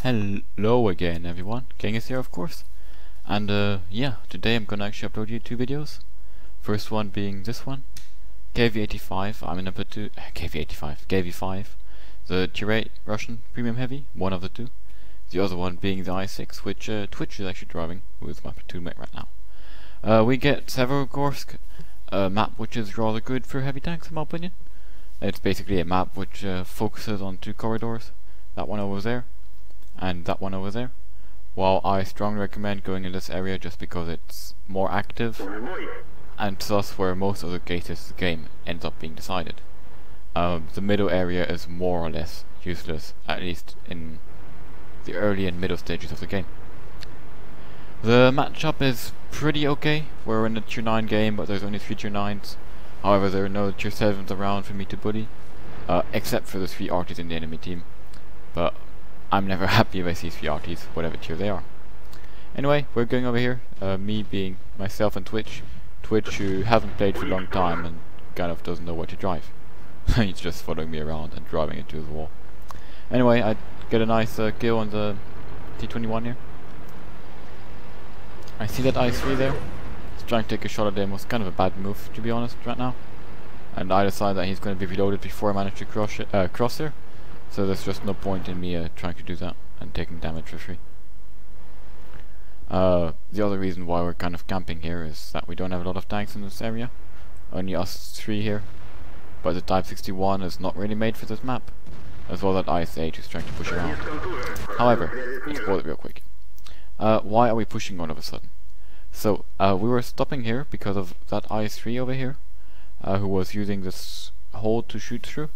Hello again everyone, King is here of course, and yeah, today I'm gonna actually upload you 2 videos. First one being this one, KV85, I'm in a platoon, KV5, the Tier 8 Russian Premium Heavy, one of the 2. The other one being the I6, which Twitch is actually driving with my platoon mate right now. We get Severogorsk, a map which is rather good for heavy tanks in my opinion. It's basically a map which focuses on 2 corridors, that one over there and that one over there, while I strongly recommend going in this area just because it's more active and thus where most of the cases the game ends up being decided. The middle area is more or less useless, at least in the early and middle stages of the game. The matchup is pretty okay. We're in a Tier 9 game, but there's only 3 Tier 9s. However, there are no Tier 7s around for me to bully, except for the 3 arties in the enemy team. But I'm never happy if I see 3 arties, whatever tier they are. Anyway, we're going over here, me being myself and Twitch, who hasn't played for a long time and kind of doesn't know where to drive. He's just following me around and driving into his wall. Anyway, I get a nice kill on the T21 here. I see that I3 there. He's trying to take a shot at him. Was kind of a bad move, to be honest, right now. And I decide that he's going to be reloaded before I manage to cross here. So there's just no point in me trying to do that and taking damage for free. The other reason why we're kind of camping here is that we don't have a lot of tanks in this area. Only us 3 here. But the Type 61 is not really made for this map. As well that IS-8 is trying to push around. However, let's pause it real quick. Why are we pushing all of a sudden? So, we were stopping here because of that IS-3 over here, who was using this hole to shoot through,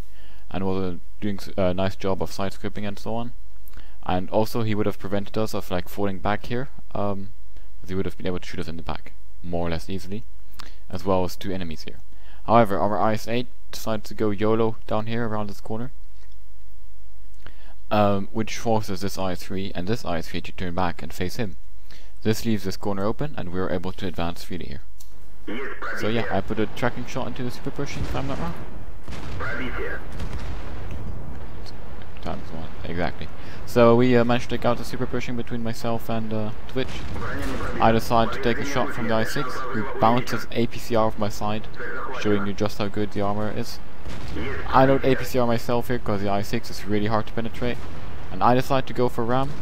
and was doing a nice job of side scoping and so on. And also he would have prevented us of like falling back here, as he would have been able to shoot us in the back more or less easily, as well as 2 enemies here. However, our IS-8 decided to go YOLO down here around this corner, which forces this IS-3 and this IS-3 to turn back and face him. This leaves this corner open and we are able to advance freely here. So yeah, I put a tracking shot into the super pushing if I'm not wrong. Times 1, exactly. So we managed to take out the super pushing between myself and Twitch. I decided to take a shot from the I6, who bounces APCR off my side, showing you just how good the armor is. I don't APCR myself here because the I6 is really hard to penetrate, and I decided to go for Ram,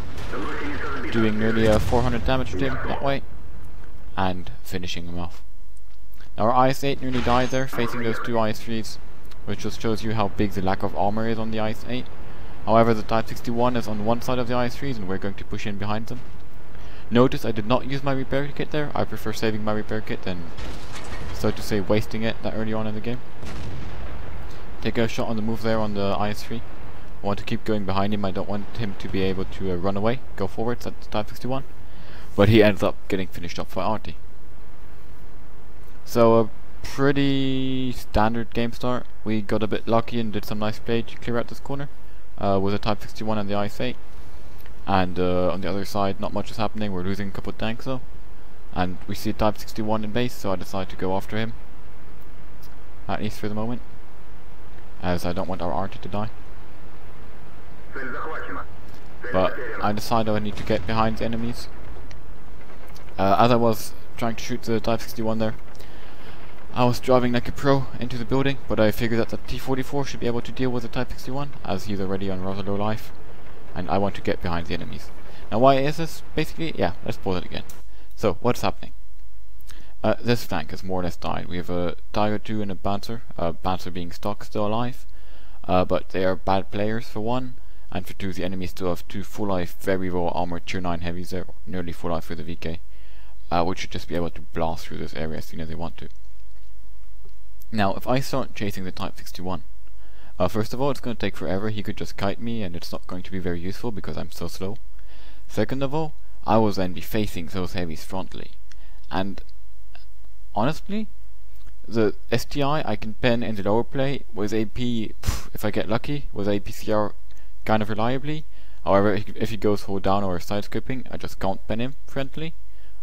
doing nearly 400 damage to him that way, and finishing him off. Now our IS-8 nearly died there, facing those 2 IS-3s, which just shows you how big the lack of armor is on the IS-8. However, the Type 61 is on one side of the IS-3s and we're going to push in behind them. Notice I did not use my repair kit there. I prefer saving my repair kit than, so to say, wasting it that early on in the game. Take a shot on the move there on the IS-3. I want to keep going behind him. I don't want him to be able to run away, go forwards at the Type 61. But he ends up getting finished up by Arty. So a pretty standard game start. We got a bit lucky and did some nice play to clear out this corner. With a Type 61 and the IS-8, and on the other side not much is happening. We're losing a couple of tanks though, and we see a Type 61 in base, so I decided to go after him, at least for the moment, as I don't want our Arty to die. But I decided I need to get behind the enemies. As I was trying to shoot the Type 61 there, I was driving like a pro into the building, but I figured that the T-44 should be able to deal with the Type 61, as he's already on rather low life, and I want to get behind the enemies. Now why is this? Basically, yeah, let's pause it again. So, what's happening? This flank has more or less died. We have a Tiger 2 and a Panzer, Panzer being stock, still alive, but they are bad players for 1, and for 2 the enemies still have 2 full life, very raw armored Tier 9 heavies there, nearly full life for the VK, which should just be able to blast through this area as soon as they want to. Now, if I start chasing the Type 61, first of all, it's going to take forever. He could just kite me, and it's not going to be very useful because I'm so slow. Second of all, I will then be facing those heavies frontally. And honestly, the STI I can pen in the lower play with AP, if I get lucky, with APCR kind of reliably. However, if he goes hold down or side scoping, I just can't pen him friendly.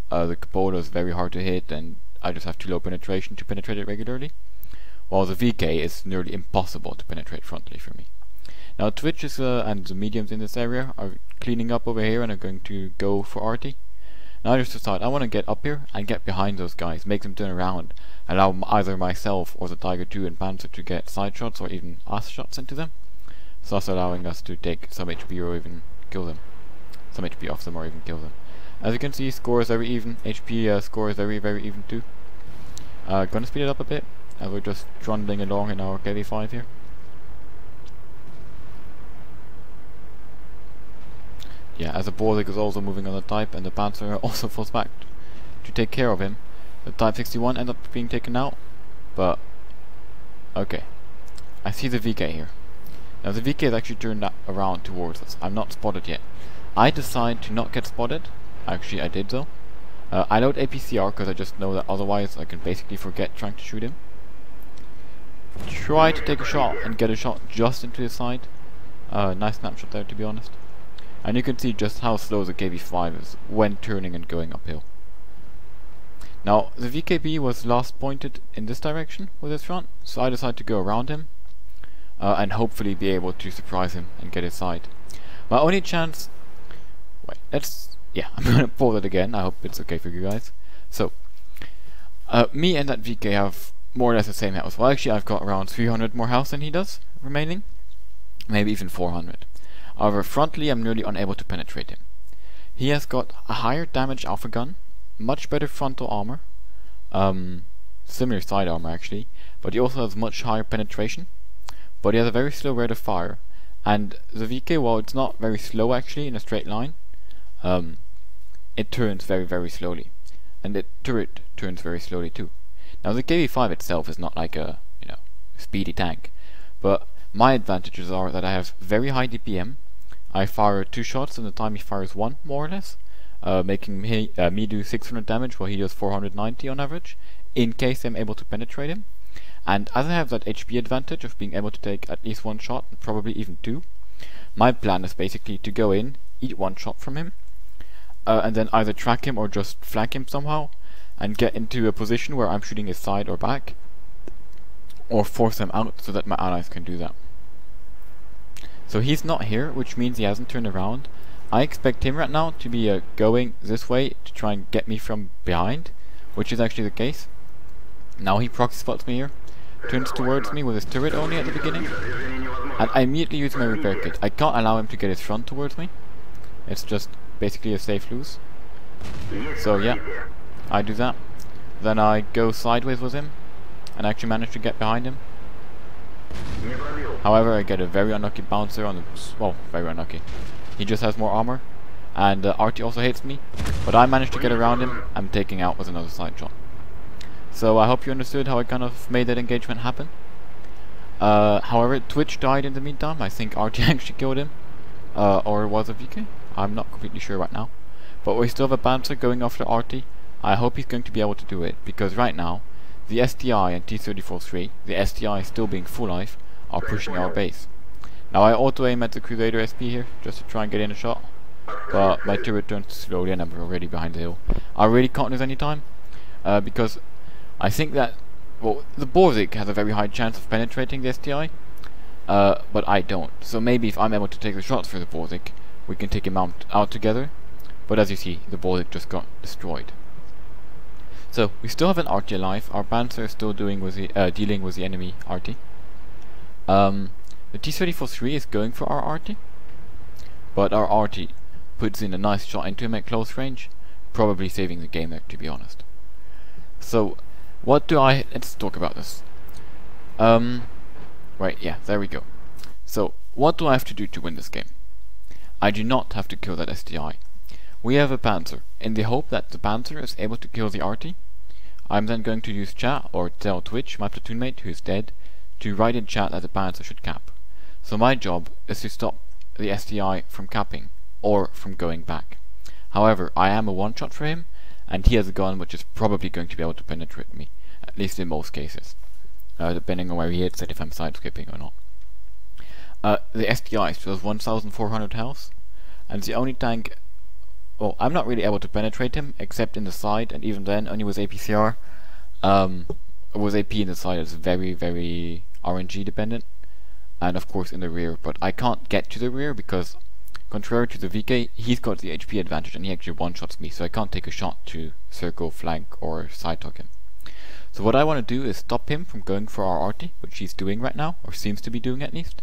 The Capola is very hard to hit, and I just have too low penetration to penetrate it regularly. While the VK is nearly impossible to penetrate frontally for me. Now Twitch is, and the mediums in this area are cleaning up over here and are going to go for arty. Now I just decide I want to get up here and get behind those guys, make them turn around, allow either myself or the Tiger 2 and Panzer to get side shots or even ass shots into them, thus allowing us to take some HP or even kill them. Some HP off them or even kill them. As you can see, score is very even. HP score is very even too. Gonna speed it up a bit as we're just trundling along in our KV5 here. Yeah, as the Baltic is also moving on the Type and the Panzer also falls back to take care of him. The Type 61 ends up being taken out, but okay. I see the VK here. Now the VK is actually turned around towards us. I'm not spotted yet. I decide to not get spotted. Actually, I did though. I load APCR because I just know that otherwise I can basically forget trying to shoot him. Try to take a shot and get a shot just into his side. Nice snapshot there, to be honest. And you can see just how slow the KV5 is when turning and going uphill. Now, the VKB was last pointed in this direction with his front, so I decided to go around him and hopefully be able to surprise him and get his side. My only chance... Wait, yeah, I'm gonna pause it again, I hope it's okay for you guys. So, me and that VK have more or less the same health. Well, actually I've got around 300 more health than he does remaining. Maybe even 400. However, frontally I'm nearly unable to penetrate him. He has got a higher damage alpha gun, much better frontal armor, similar side armor actually, but he also has much higher penetration, but he has a very slow rate of fire, and the VK, while it's not very slow actually in a straight line, it turns very slowly, and the turret turns very slowly too. Now the KV5 itself is not like a, speedy tank, but my advantages are that I have very high DPM. I fire 2 shots in the time he fires 1, more or less, making me do 600 damage while he does 490 on average, in case I'm able to penetrate him. And as I have that HP advantage of being able to take at least 1 shot, probably even 2, my plan is basically to go in, eat 1 shot from him, and then either track him or just flank him somehow, and get into a position where I'm shooting his side or back, or force him out so that my allies can do that. So he's not here, which means he hasn't turned around. I expect him right now to be going this way to try and get me from behind, which is actually the case. Now he proxy spots me here, turns towards me with his turret only at the beginning, and I immediately use my repair kit. I can't allow him to get his front towards me. It's just basically a safe lose. So yeah, I do that. Then I go sideways with him and actually manage to get behind him. However, I get a very unlucky bouncer on the... well, very unlucky. He just has more armor, and Arty also hits me, but I managed to get around him and taking out with another side shot. So I hope you understood how I kind of made that engagement happen. However, Twitch died in the meantime. I think Arty actually killed him, or was it VK? I'm not completely sure right now. But we still have a bouncer going after Arty. I hope he's going to be able to do it, because right now, the STI and T-34-3, the STI still being full life, are pushing our base. Now I auto aim at the Crusader SP here, just to try and get in a shot, but my turret turns slowly and I'm already behind the hill. I really can't lose any time, because I think that, well, the Borzik has a very high chance of penetrating the STI, but I don't. So maybe if I'm able to take the shots for the Borzik, we can take him out together, but as you see, the Borzik just got destroyed. So we still have an Arty alive. Our Panzer is still dealing with the enemy Arty. The T-34-3 is going for our Arty, but our Arty puts in a nice shot into him at close range, probably saving the game there, to be honest. So let's talk about this. Right, yeah, there we go. So what do I have to do to win this game? I do not have to kill that STI. We have a Panzer. In the hope that the Panzer is able to kill the Arty, I'm then going to use chat or tell Twitch, my platoon mate who is dead, to write in chat that the Panzer should cap. So my job is to stop the STI from capping, or from going back. However, I am a one-shot for him, and he has a gun which is probably going to be able to penetrate me, at least in most cases, depending on where he hits it, if I'm side-skipping or not. The STI still has 1400 health, and the only tank... well, I'm not really able to penetrate him, except in the side, and even then, only with APCR. With AP in the side, it's very RNG dependent, and of course in the rear, but I can't get to the rear because contrary to the VK, he's got the HP advantage and he actually one-shots me, so I can't take a shot to circle, flank, or side-talk him. So what I want to do is stop him from going for our arty, which he's doing right now, or seems to be doing at least,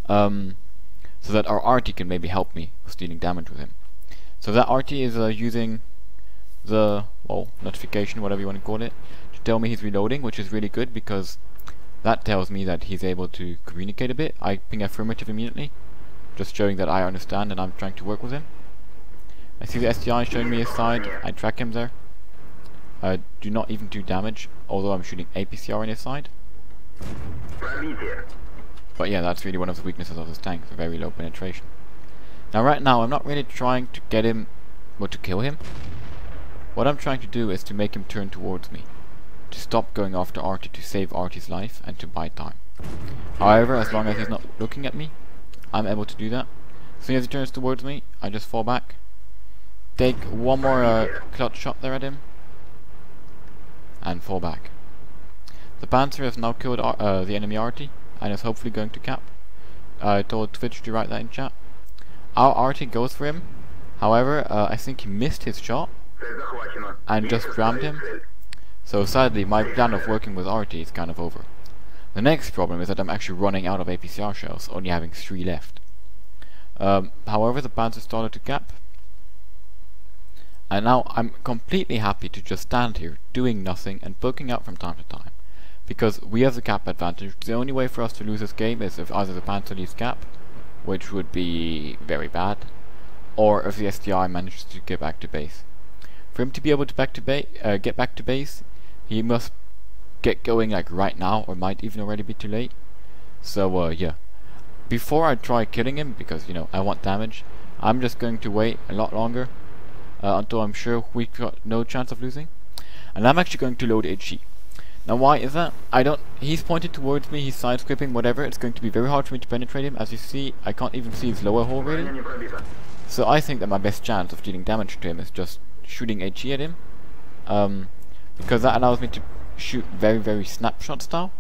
so that our arty can maybe help me with dealing damage with him. So that arty is using the, well, notification, whatever you want to call it, to tell me he's reloading, which is really good because that tells me that he's able to communicate a bit. I ping affirmative immediately, just showing that I understand and I'm trying to work with him. I see the SDI showing me his side, I track him there. I do not even do damage, although I'm shooting APCR on his side. But yeah, that's really one of the weaknesses of this tank, the very low penetration. Now right now, I'm not really trying to get him, or to kill him. What I'm trying to do is to make him turn towards me, to stop going after Arty, to save Arty's life, and to buy time. However, as long as he's not looking at me, I'm able to do that. As soon as he turns towards me, I just fall back, take one more clutch shot there at him, and fall back. The Panzer has now killed the enemy Arty, and is hopefully going to cap. I told Twitch to write that in chat. Our Arty goes for him, however, I think he missed his shot, and just rammed him. So sadly, my plan of working with Arty is kind of over. The next problem is that I'm actually running out of APCR shells, only having 3 left. However, the Panzer started to cap, and now I'm completely happy to just stand here, doing nothing and poking out from time to time. Because we have the cap advantage. The only way for us to lose this game is if either the Panzer leaves cap, which would be very bad, or if the SDI manages to get back to base. For him to be able to get back to base, he must get going like right now, or might even already be too late. So yeah, before I try killing him, because you know I want damage, I'm just going to wait a lot longer until I'm sure we've got no chance of losing, and I'm actually going to load HE. Now why is that? He's pointed towards me, he's side scraping, whatever. It's going to be very hard for me to penetrate him. As you see, I can't even see his lower hole really. So I think that my best chance of dealing damage to him is just shooting HE at him, because that allows me to shoot very snapshot style,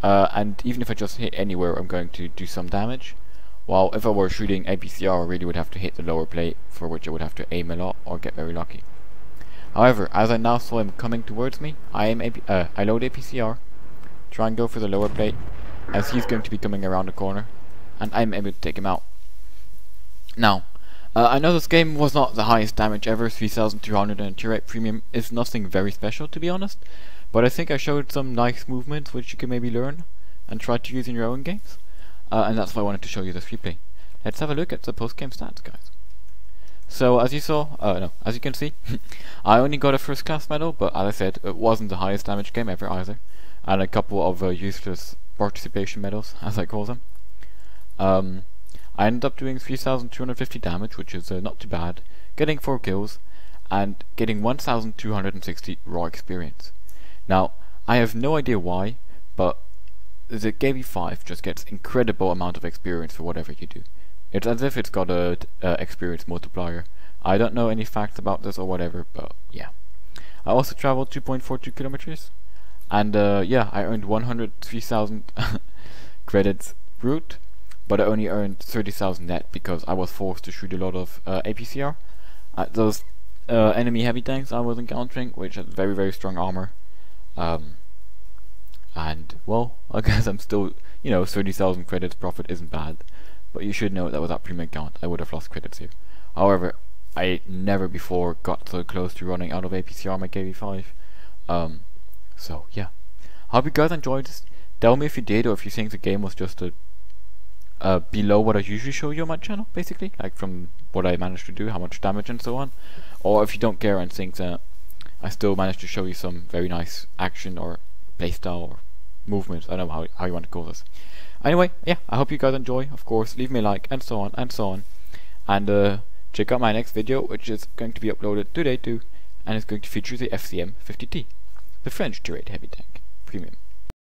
and even if I just hit anywhere, I'm going to do some damage. While if I were shooting APCR, I really would have to hit the lower plate, for which I would have to aim a lot or get very lucky. However, as I now saw him coming towards me, I load APCR, try and go for the lower plate, as he's going to be coming around the corner, and I'm able to take him out. Now, I know this game was not the highest damage ever. 3200 and a tier 8 premium is nothing very special, to be honest, but I think I showed some nice movements which you can maybe learn and try to use in your own games, and that's why I wanted to show you this replay. Let's have a look at the post-game stats, guys. So as you can see, I only got a first class medal, but as I said, it wasn't the highest damage game ever either, and a couple of useless participation medals, as I call them. I ended up doing 3250 damage, which is not too bad, getting 4 kills, and getting 1260 raw experience. Now, I have no idea why, but the KV5 just gets incredible amount of experience for whatever you do. It's as if it's got a experience multiplier. I don't know any facts about this or whatever, but yeah. I also traveled 2.42 kilometers, and yeah, I earned 103,000 credits brute, but I only earned 30,000 net because I was forced to shoot a lot of APCR at those enemy heavy tanks I was encountering, which had very strong armor. And well, I guess I'm still, you know, 30,000 credits profit isn't bad. But you should know that without premium count, I would have lost credits here. However, I never before got so close to running out of APCR on my KV5. So yeah, hope you guys enjoyed this. Tell me if you did, or if you think the game was just below what I usually show you on my channel, basically, like from what I managed to do, how much damage and so on. Or if you don't care and think that I still managed to show you some very nice action or playstyle or movement. I don't know how you want to call this. Anyway, yeah, I hope you guys enjoy. Of course, leave me a like, and so on, and so on. And check out my next video, which is going to be uploaded today too, and it's going to feature the FCM 50T, the French tier 8 heavy tank, premium.